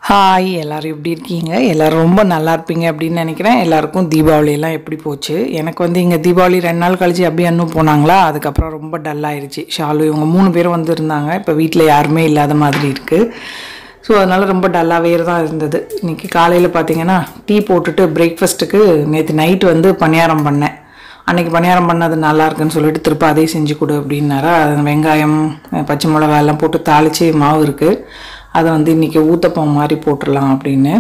Hi எல்லாரும் எப்படி இருக்கீங்க? எல்லாரும் ரொம்ப நல்லா இருப்பீங்க அப்படின்னு நினைக்கிறேன். எல்லாருக்கும் தீபாவளியெல்லாம் எப்படி போச்சு? எனக்கு வந்து இங்கே தீபாவளி 2 நாள் கழிச்சு அப்படியே அன்னும் போனாங்களா, அதுக்கப்புறம் ரொம்ப டல்லாகிடுச்சு. ஷாலு இவங்க 3 பேரும் வந்து இருந்தாங்க. இப்போ வீட்டில் யாருமே இல்லாத மாதிரி இருக்குது. ஸோ அதனால் ரொம்ப டல்லாகவே தான் இருந்தது. இன்றைக்கி காலையில் பார்த்தீங்கன்னா டீ போட்டுட்டு பிரேக்ஃபாஸ்ட்டுக்கு நேற்று நைட்டு வந்து பணியாரம் பண்ணேன். அன்றைக்கி பணியாரம் பண்ணது நல்லா இருக்குன்னு சொல்லிட்டு திருப்ப அதே செஞ்சு கொடு அப்படின்னாரா. வெங்காயம் பச்சை மிளகாய் எல்லாம் போட்டு தாளித்து மாவு இருக்குது, அதை வந்து இன்றைக்கி ஊத்தப்பம் மாதிரி போட்டுடலாம் அப்படின்னு.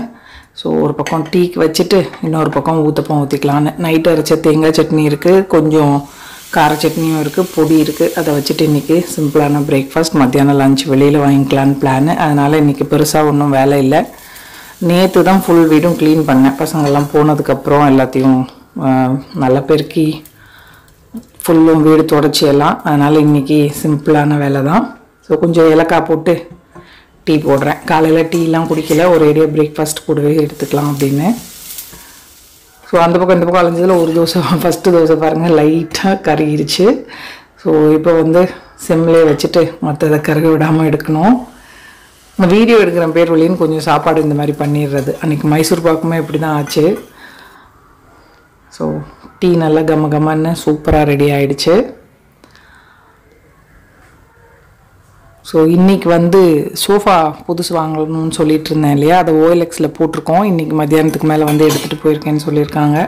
ஸோ ஒரு பக்கம் டீக்கு வச்சுட்டு இன்னொரு பக்கம் ஊத்தப்பம் ஊற்றிக்கலான்னு. நைட்டு அரைச்ச தேங்காய் சட்னி இருக்குது, கொஞ்சம் கார சட்னியும் இருக்குது, பொடி இருக்குது. அதை வச்சுட்டு இன்றைக்கி சிம்பிளான பிரேக்ஃபாஸ்ட், மத்தியானம் லஞ்ச் வெளியில் வாங்கிக்கலான்னு பிளான். அதனால் இன்றைக்கி பெருசாக ஒன்றும் வேலை இல்லை. நேற்று தான் ஃபுல் வீடும் க்ளீன் பண்ணேன். பசங்கள்லாம் போனதுக்கப்புறம் எல்லாத்தையும் நல்லா பெருக்கி ஃபுல்லும் வீடு தொடச்சி எல்லாம். அதனால் இன்றைக்கி சிம்பிளான வேலை தான். ஸோ கொஞ்சம் ஏலக்காய் போட்டு டீ போடுறேன். காலையில் டீலாம் குடிக்கல, ஒரு ஏரியா பிரேக்ஃபாஸ்ட் கூடவே எடுத்துக்கலாம் அப்படின்னு. ஸோ அந்த பக்கம் இந்த பக்கம் அலைஞ்சதில் ஒரு தோசை, ஃபஸ்ட்டு தோசை பாருங்கள் லைட்டாக கருகிருச்சு. ஸோ இப்போ வந்து சிம்லே வச்சுட்டு மற்றதை கருக விடாமல் எடுக்கணும். வீடியோ எடுக்கிற பேர் வழின்னு கொஞ்சம் சாப்பாடு இந்த மாதிரி பண்ணிடுறது. அன்றைக்கி மைசூர் பாக்குமே இப்படி தான் ஆச்சு. ஸோ டீ நல்லா கம்மன்னு சூப்பராக ரெடி ஆகிடுச்சு. ஸோ இன்றைக்கி வந்து சோஃபா புதுசு வாங்கணும்னு சொல்லிட்டு இருந்தேன் இல்லையா, அதை OLXல போட்டிருக்கோம். இன்றைக்கி மத்தியானத்துக்கு மேலே வந்து எடுத்துகிட்டு போயிருக்கேன்னு சொல்லியிருக்காங்க.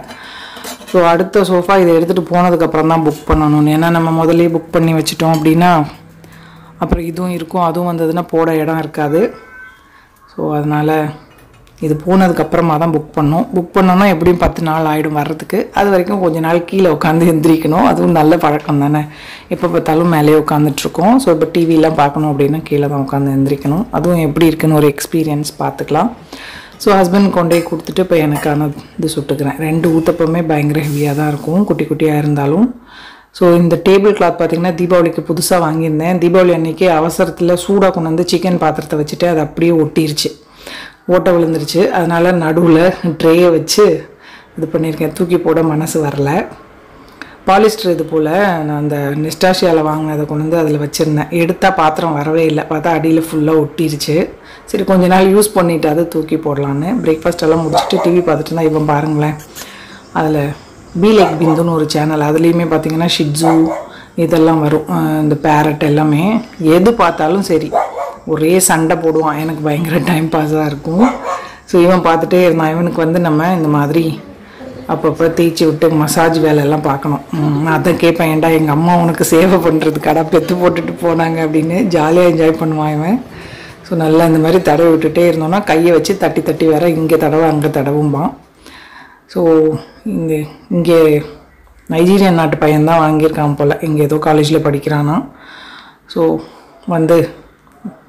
ஸோ அடுத்த சோஃபா இதை எடுத்துகிட்டு போனதுக்கப்புறம் தான் புக் பண்ணணும். ஏன்னா நம்ம முதலே புக் பண்ணி வச்சிட்டோம் அப்படின்னா அப்புறம் இதுவும் இருக்கும், அதுவும் வந்ததுன்னா போட இடம் இருக்காது. ஸோ அதனால் இது போனதுக்கப்புறமா தான் புக் பண்ணோம். புக் பண்ணோன்னா எப்படியும் 10 நாள் ஆகிடும் வர்றதுக்கு. அது வரைக்கும் கொஞ்ச நாள் கீழே உட்காந்து எந்திரிக்கணும். அதுவும் நல்ல பழக்கம் தானே. எப்போ பார்த்தாலும் மேலே உட்காந்துட்ருக்கோம். ஸோ இப்போ டிவிலாம் பார்க்கணும் அப்படின்னா கீழே தான் உட்காந்து எந்திரிக்கணும். அதுவும் எப்படி இருக்குன்னு ஒரு எக்ஸ்பீரியன்ஸ் பார்த்துக்கலாம். ஸோ ஹஸ்பண்ட் கொண்டே கொடுத்துட்டு இப்போ எனக்கான இது சுட்டுக்கிறேன். 2 ஊத்தப்பமே பயங்கர ஹெவியாக தான் இருக்கும், குட்டி குட்டியாக இருந்தாலும். ஸோ இந்த டேபிள் கிளாத் பார்த்திங்கன்னா தீபாவளிக்கு புதுசாக வாங்கியிருந்தேன். தீபாவளி அன்றைக்கி அவசரத்தில் சூடாக கொண்டு வந்து சிக்கன் பாத்திரத்தை வச்சுட்டு அது அப்படியே ஒட்டிருச்சு, ஓட்டை விழுந்துருச்சு. அதனால் நடுவில் ட்ரேயை வச்சு இது பண்ணியிருக்கேன். தூக்கி போட மனசு வரல. பாலிஸ்டர் இது போல் நான் அந்த நெஸ்டாஷியாவில் வாங்கினதை கொண்டு வந்து அதில் வச்சுருந்தேன். எடுத்தால் பாத்திரம் வரவே இல்லை, பார்த்தா அடியில் ஃபுல்லாக ஒட்டிருச்சு. சரி கொஞ்ச நாள் யூஸ் பண்ணிவிட்டு அதை தூக்கி போடலான்னு பிரேக்ஃபாஸ்ட் எல்லாம் முடிச்சுட்டு டிவி பார்த்துட்டு இருந்தால் இவன் பாருங்களேன், அதில் பீலேக் பிந்துன்னு ஒரு சேனல், அதுலேயுமே பார்த்திங்கன்னா ஷிட்ஸு இதெல்லாம் வரும், இந்த பேரட் எல்லாமே. எது பார்த்தாலும் சரி ஒரே சண்டை போடுவான். எனக்கு பயங்கர டைம் பாஸாக இருக்கும். ஸோ இவன் பார்த்துட்டே இருந்தான். இவனுக்கு வந்து நம்ம இந்த மாதிரி அப்பப்போ தேய்ச்சி விட்டு மசாஜ் வேலையெல்லாம் பார்க்கணும். நான் அதான் கேட்பேன், ஏன்டா எங்கள் அம்மா உனக்கு சேவை பண்ணுறதுக்காடா பெற்று போட்டுட்டு போனாங்க அப்படின்னு. ஜாலியாக என்ஜாய் பண்ணுவான் இவன். ஸோ நல்லா இந்த மாதிரி தடவை விட்டுட்டே இருந்தோன்னா கையை வச்சு தட்டி தட்டி வேற இங்கே தடவை அங்கே தடவும்பான். ஸோ இங்கே நைஜீரியன் நாட்டு பையன்தான் வாங்கியிருக்கான் போல், இங்கே ஏதோ காலேஜில் படிக்கிறானா. ஸோ வந்து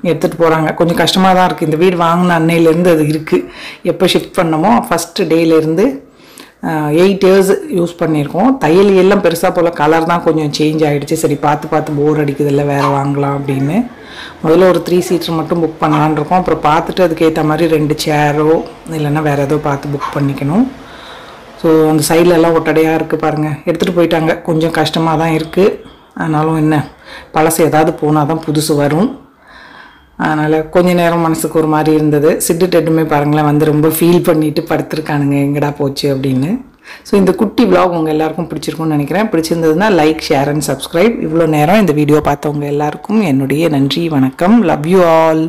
எடுத்துகிட்டு போகிறாங்க. கொஞ்சம் கஷ்டமாக தான் இருக்குது. இந்த வீடு வாங்கின அன்னையிலேருந்து அது இருக்குது. எப்போ ஷிஃப்ட் பண்ணமோ ஃபஸ்ட்டு டேலேருந்து 8 இயர்ஸ் யூஸ் பண்ணியிருக்கோம். தையல் எல்லாம் பெருசாக போல், கலர் தான் கொஞ்சம் சேஞ்ச் ஆகிடுச்சு. சரி பார்த்து போர் அடிக்குதில்ல, வேறு வாங்கலாம் அப்படின்னு முதல்ல ஒரு 3 சீட்டர் மட்டும் புக் பண்ணலான்னு இருக்கோம். அப்புறம் பார்த்துட்டு அதுக்கேற்ற மாதிரி 2 சேரோ இல்லைன்னா வேறு ஏதோ பார்த்து புக் பண்ணிக்கணும். ஸோ அந்த சைட்லலாம் ஒட்டடையாக இருக்குது பாருங்கள், எடுத்துகிட்டு போயிட்டாங்க. கொஞ்சம் கஷ்டமாக தான் இருக்குது. ஆனாலும் என்ன, பழசு ஏதாவது போனால் தான் புதுசு வரும். அதனால் கொஞ்ச நேரம் மனசுக்கு ஒரு மாதிரி இருந்தது. சிட்டு டெட்டுமே பாருங்களேன் வந்து ரொம்ப ஃபீல் பண்ணிவிட்டு படுத்துருக்கானுங்க, எங்கடா போச்சு அப்படின்னு. ஸோ இந்த குட்டி vlog உங்கள் எல்லாருக்கும் பிடிச்சிருக்கும்னு நினைக்கிறேன். பிடிச்சிருந்ததுன்னா லைக், ஷேர் அண்ட் சப்ஸ்கிரைப். இவ்வளோ நேரம் இந்த வீடியோ பார்த்தவங்க எல்லாருக்கும் என்னுடைய நன்றி, வணக்கம். Love you all.